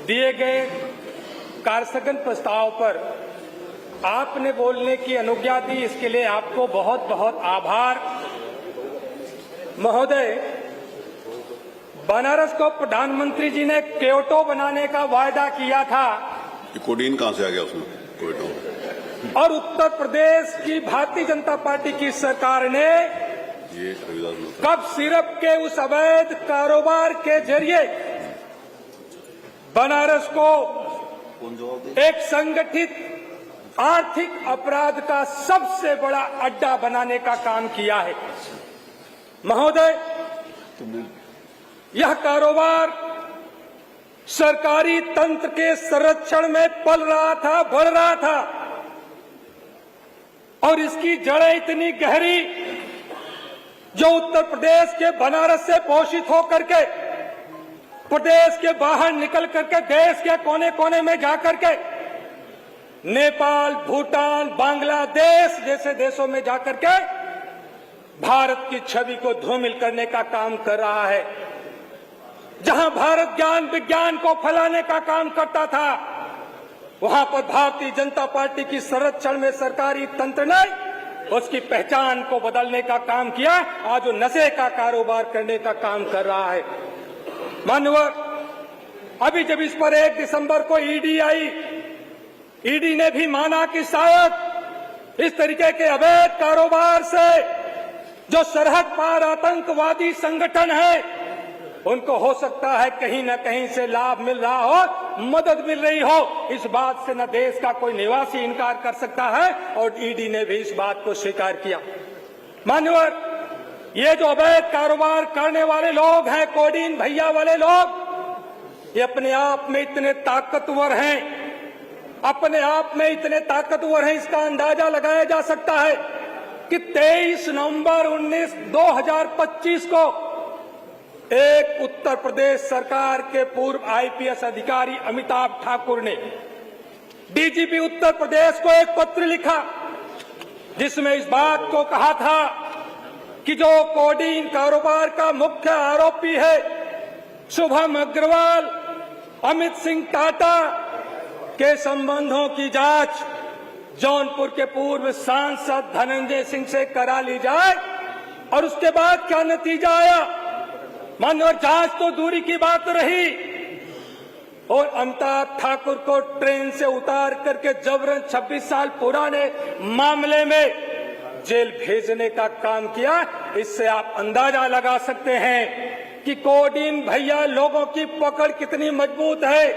दिए गए कार्यस्थगन प्रस्ताव पर आपने बोलने की अनुज्ञा दी, इसके लिए आपको बहुत बहुत आभार। महोदय, बनारस को प्रधानमंत्री जी ने क्योटो बनाने का वायदा किया था। कोडीन कहां से आ गया उसमें? क्योटो। और उत्तर प्रदेश की भारतीय जनता पार्टी की सरकार ने कब सिरप के उस अवैध कारोबार के जरिए बनारस को एक संगठित आर्थिक अपराध का सबसे बड़ा अड्डा बनाने का काम किया है। महोदय, यह कारोबार सरकारी तंत्र के संरक्षण में पल रहा था, बढ़ रहा था, और इसकी जड़ें इतनी गहरी जो उत्तर प्रदेश के बनारस से पोषित होकर के प्रदेश के बाहर निकल करके देश के कोने कोने में जाकर के नेपाल, भूटान, बांग्लादेश जैसे देशों में जाकर के भारत की छवि को धूमिल करने का काम कर रहा है। जहां भारत ज्ञान विज्ञान को फैलाने का काम करता था, वहां पर भारतीय जनता पार्टी की संरक्षण में सरकारी तंत्र ने उसकी पहचान को बदलने का काम किया। आज वो नशे का कारोबार करने का काम कर रहा है। मान्यवर, अभी जब इस पर 1 दिसंबर को ईडी आई, ईडी ने भी माना कि शायद इस तरीके के अवैध कारोबार से जो सरहद पार आतंकवादी संगठन है, उनको हो सकता है कहीं न कहीं से लाभ मिल रहा हो, मदद मिल रही हो। इस बात से न देश का कोई निवासी इनकार कर सकता है, और ईडी ने भी इस बात को स्वीकार किया। मान्यवर, ये जो अवैध कारोबार करने वाले लोग हैं, कोडीन भैया वाले लोग, ये अपने आप में इतने ताकतवर हैं, अपने आप में इतने ताकतवर हैं, इसका अंदाजा लगाया जा सकता है कि 23 नवंबर 2025 को एक उत्तर प्रदेश सरकार के पूर्व आईपीएस अधिकारी अमिताभ ठाकुर ने डीजीपी उत्तर प्रदेश को एक पत्र लिखा, जिसमें इस बात को कहा था कि जो कोडीन कारोबार का मुख्य आरोपी है शुभम अग्रवाल, अमित सिंह टाटा के संबंधों की जांच जौनपुर के पूर्व सांसद धनंजय सिंह से करा ली जाए। और उसके बाद क्या नतीजा आया? माननीय, जांच तो दूरी की बात रही, और अमिताभ ठाकुर को ट्रेन से उतार करके जबरन 26 साल पुराने मामले में जेल भेजने का काम किया। इससे आप अंदाजा लगा सकते हैं कि कोडीन भैया लोगों की पकड़ कितनी मजबूत है,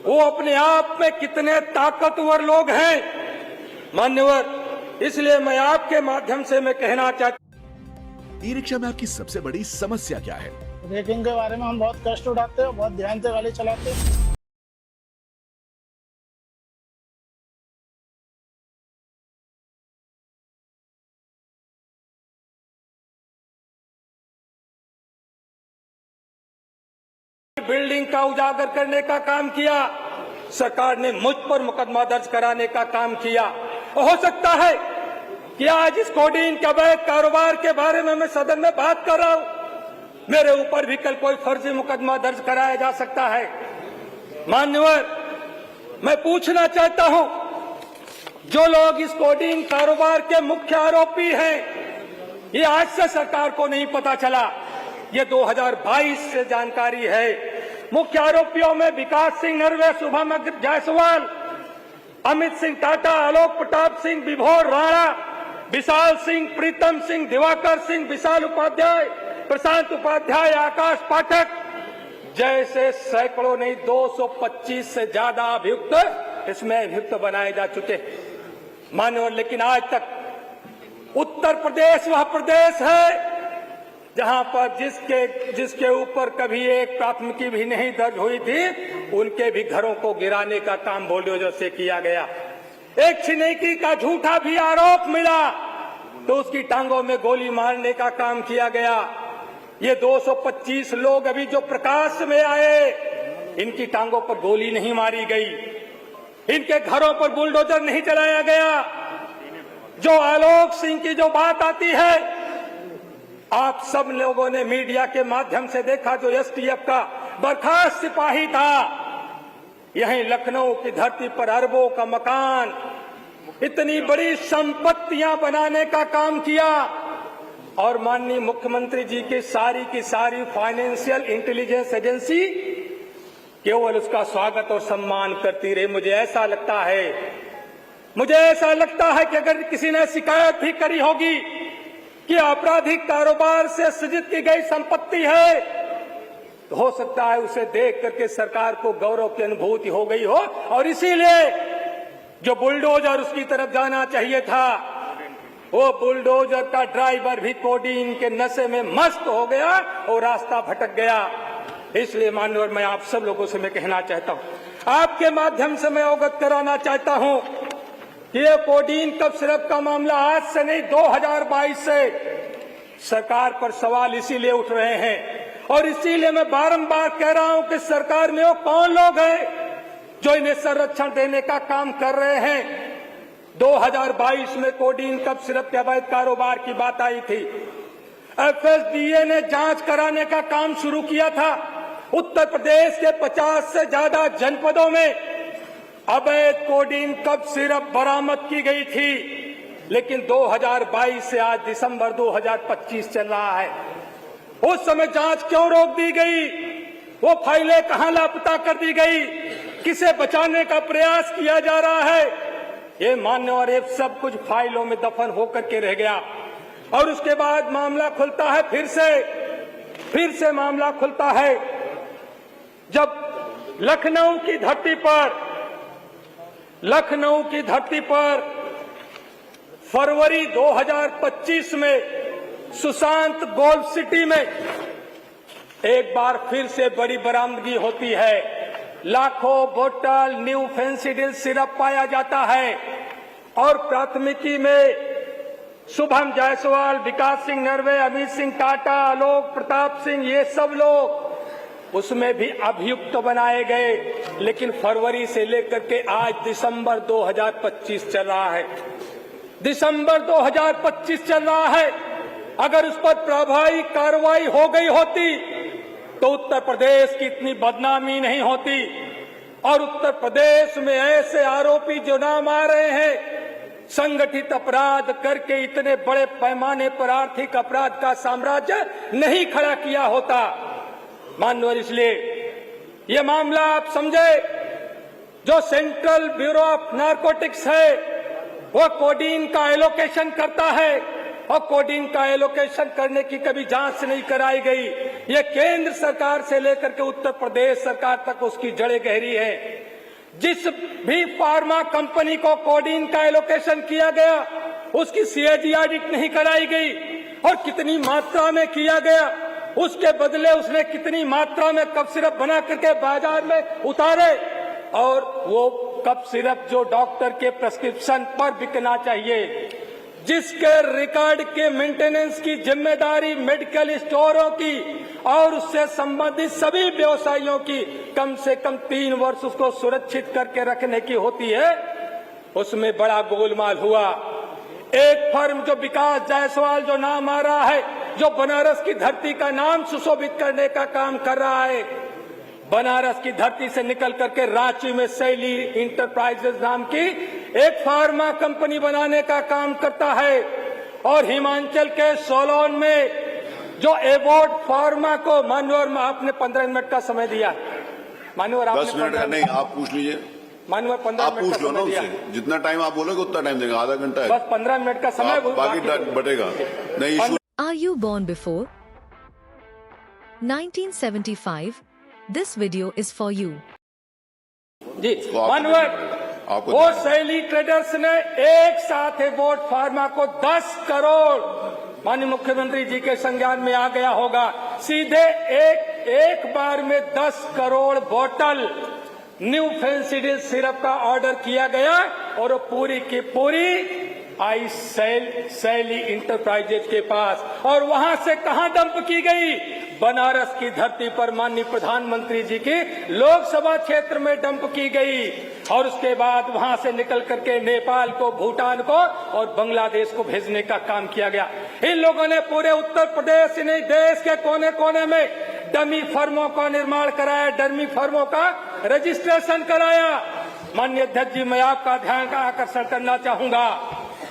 वो अपने आप में कितने ताकतवर लोग हैं। मान्यवर, इसलिए मैं आपके माध्यम से मैं कहना चाहता हूं, ई रिक्शा में आपकी सबसे बड़ी समस्या क्या है? ब्रेकिंग के बारे में हम बहुत कष्ट उठाते हैं, बहुत ध्यान से गाड़ी चलाते हैं। बिल्डिंग का उजागर करने का काम किया, सरकार ने मुझ पर मुकदमा दर्ज कराने का काम किया। हो सकता है कि आज इस कोडीन के अवैध कारोबार के बारे में मैं सदन में बात कर रहा हूं, मेरे ऊपर भी कल कोई फर्जी मुकदमा दर्ज कराया जा सकता है। मान्यवर, मैं पूछना चाहता हूं, जो लोग इस कोडीन कारोबार के मुख्य आरोपी हैं, ये आज से सरकार को नहीं पता चला, ये 2022 से जानकारी है। मुख्य आरोपियों में विकास सिंह नरवे, शुभम जायसवाल, अमित सिंह टाटा, आलोक प्रताप सिंह, विभोर राणा, विशाल सिंह, प्रीतम सिंह, दिवाकर सिंह, विशाल उपाध्याय, प्रशांत उपाध्याय, आकाश पाठक जैसे सैकड़ों नहीं 225 से ज्यादा अभियुक्त इसमें अभियुक्त बनाए जा चुके। मान्यवर, लेकिन आज तक उत्तर प्रदेश वह प्रदेश है जहां पर जिसके ऊपर कभी एक प्राथमिकी भी नहीं दर्ज हुई थी, उनके भी घरों को गिराने का काम बुलडोजर से किया गया। एक छिनेकी का झूठा भी आरोप मिला तो उसकी टांगों में गोली मारने का काम किया गया। ये 225 लोग अभी जो प्रकाश में आए, इनकी टांगों पर गोली नहीं मारी गई, इनके घरों पर बुलडोजर नहीं चलाया गया। जो आलोक सिंह की जो बात आती है, आप सब लोगों ने मीडिया के माध्यम से देखा, जो एसटीएफ का बर्खास्त सिपाही था, यहीं लखनऊ की धरती पर अरबों का मकान, इतनी बड़ी संपत्तियां बनाने का काम किया। और माननीय मुख्यमंत्री जी की सारी फाइनेंशियल इंटेलिजेंस एजेंसी केवल उसका स्वागत और सम्मान करती रही। मुझे ऐसा लगता है कि अगर किसी ने शिकायत भी करी होगी कि आपराधिक कारोबार से सृजित की गई संपत्ति है, तो हो सकता है उसे देख करके सरकार को गौरव की अनुभूति हो गई हो, और इसीलिए जो बुलडोजर उसकी तरफ जाना चाहिए था, वो बुलडोजर का ड्राइवर भी कोडीन के नशे में मस्त हो गया और रास्ता भटक गया। इसलिए माननीय, मैं आप सब लोगों से मैं कहना चाहता हूं, आपके माध्यम से मैं अवगत कराना चाहता हूं कि ये कोडीन कफ सिरप का मामला आज से नहीं, 2022 से सरकार पर सवाल इसीलिए उठ रहे हैं। और इसीलिए मैं बारंबार कह रहा हूं कि सरकार में वो कौन लोग हैं जो इन्हें संरक्षण देने का काम कर रहे हैं। 2022 में कोडीन कफ सिरप के अवैध कारोबार की बात आई थी। एफएसडीए ने जांच कराने का काम शुरू किया था। उत्तर प्रदेश के 50 से ज्यादा जनपदों में अवैध कोडीन कफ सिरप बरामद की गई थी, लेकिन 2022 से आज दिसंबर 2025 चल रहा है। उस समय जांच क्यों रोक दी गई? वो फाइलें कहां लापता कर दी गई? किसे बचाने का प्रयास किया जा रहा है? ये मान्य, और ये सब कुछ फाइलों में दफन होकर के रह गया। और उसके बाद मामला खुलता है, फिर से मामला खुलता है जब लखनऊ की धरती पर फरवरी 2025 में सुशांत गोल्फ सिटी में एक बार फिर से बड़ी बरामदगी होती है। लाखों बोतल न्यू फेंसिडिल सिरप पाया जाता है और प्राथमिकी में शुभम जायसवाल, विकास सिंह नरवे, अमित सिंह टाटा, आलोक प्रताप सिंह, ये सब लोग उसमें भी अभियुक्त बनाए गए। लेकिन फरवरी से लेकर के आज दिसंबर 2025 चल रहा है। दिसंबर 2025 चल रहा है। अगर उस पर प्रभावी कार्रवाई हो गई होती तो उत्तर प्रदेश की इतनी बदनामी नहीं होती। और उत्तर प्रदेश में ऐसे आरोपी जो नाम आ रहे हैं, संगठित अपराध करके इतने बड़े पैमाने पर आर्थिक अपराध का साम्राज्य नहीं खड़ा किया होता। माननीय, इसलिए ये मामला आप समझे, जो सेंट्रल ब्यूरो ऑफ नारकोटिक्स है वो कोडीन का एलोकेशन करता है, और कोडीन का एलोकेशन करने की कभी जांच नहीं कराई गई। ये केंद्र सरकार से लेकर के उत्तर प्रदेश सरकार तक उसकी जड़ें गहरी है। जिस भी फार्मा कंपनी को कोडीन का एलोकेशन किया गया, उसकी सीएजी ऑडिट नहीं कराई गई, और कितनी मात्रा में किया गया, उसके बदले उसने कितनी मात्रा में कफ सिरप बना करके बाजार में उतारे, और वो कफ सिरप जो डॉक्टर के प्रिस्क्रिप्शन पर बिकना चाहिए, जिसके रिकॉर्ड के मेंटेनेंस की जिम्मेदारी मेडिकल स्टोरों की और उससे संबंधित सभी व्यवसायियों की, कम से कम 3 वर्ष उसको सुरक्षित करके रखने की होती है, उसमें बड़ा गोलमाल हुआ। एक फर्म जो विकास जायसवाल जो नाम आ रहा है, जो बनारस की धरती का नाम सुशोभित करने का काम कर रहा है, बनारस की धरती से निकल करके रांची में शैली इंटरप्राइजेज नाम की एक फार्मा कंपनी बनाने का काम करता है, और हिमाचल के सोलन में जो एवोर्ड फार्मा को, मान्यवर आपने 15 मिनट का समय दिया, मान्यवर आपने 10 मिनट का नहीं, आप पूछ लीजिए। मान्यवर 15 आप मिनट पूछ का लो ना समय दिया, उससे, जितना टाइम आप बोलोगे उतना टाइम देंगे, आधा घंटा है, बस 15 मिनट का समय, बाकी बटेगा नहीं। Issue Are you born before 1975? This video is for you. जी मानवर, आपको वो शैली ट्रेडर्स ने एक साथ एवोर्ड फार्मा को 10 करोड़, माननीय मुख्यमंत्री जी के संज्ञान में आ गया होगा, सीधे एक बार में 10 करोड़ बोतल न्यू फेंसिडिल सिरप का ऑर्डर किया गया, और वो पूरी की पूरी आई शैली इंटरप्राइजेज के पास, और वहां से कहां डंप की गई? बनारस की धरती पर माननीय प्रधानमंत्री जी की लोकसभा क्षेत्र में डंप की गई, और उसके बाद वहां से निकल करके नेपाल को, भूटान को और बांग्लादेश को भेजने का काम किया गया। इन लोगों ने पूरे उत्तर प्रदेश नहीं, देश के कोने कोने में डमी फर्मों का निर्माण कराया, डमी फर्मों का रजिस्ट्रेशन कराया। माननीय अध्यक्ष जी, मैं आपका ध्यान का आकर्षण करना चाहूंगा,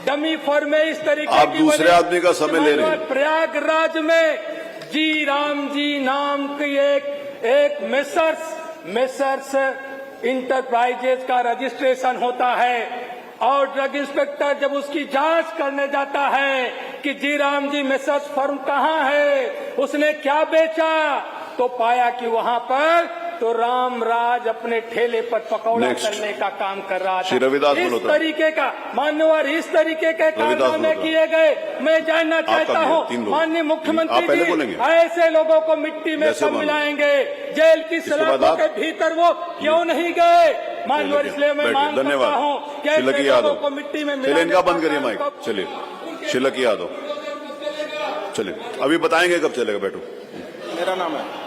डमी फॉर्म में इस तरीके आप की दूसरे बनी आदमी का समय ले रहे हैं। प्रयागराज में जी राम जी नाम की एक मेसर्स इंटरप्राइजेज का रजिस्ट्रेशन होता है और ड्रग इंस्पेक्टर जब उसकी जांच करने जाता है कि जी राम जी मेसर्स फर्म कहाँ है, उसने क्या बेचा, तो पाया कि वहां पर तो रामराज अपने ठेले पर पकौड़ा Next. करने का काम कर रहा श्री था। रविदास इस मल्होत्रा। तरीके का मान्यवर, इस तरीके के रविदास कारनामे मल्होत्रा। किए गए। मैं जानना चाहता भी है, हूँ तीन लोग। माननीय आप मुख्यमंत्री पहले जी, बोलेंगे। ऐसे लोगों को मिट्टी में वैसे कब बोलो। मिलाएंगे, जेल की बाद सलाखों आप- के भीतर वो क्यों नहीं गए मान्यवर, इसलिए मैं बैठिए। मांग करता धन्यवाद। हूँ कि ऐसे शिलकी लोगों यादव, को मिट्टी में चलिए मिलाने इनका बंद का करिए काम माइक। कब- चलिए शिलकी यादव, चलिए अभी बताएंगे कब चलेगा। बैठो। मेरा नाम है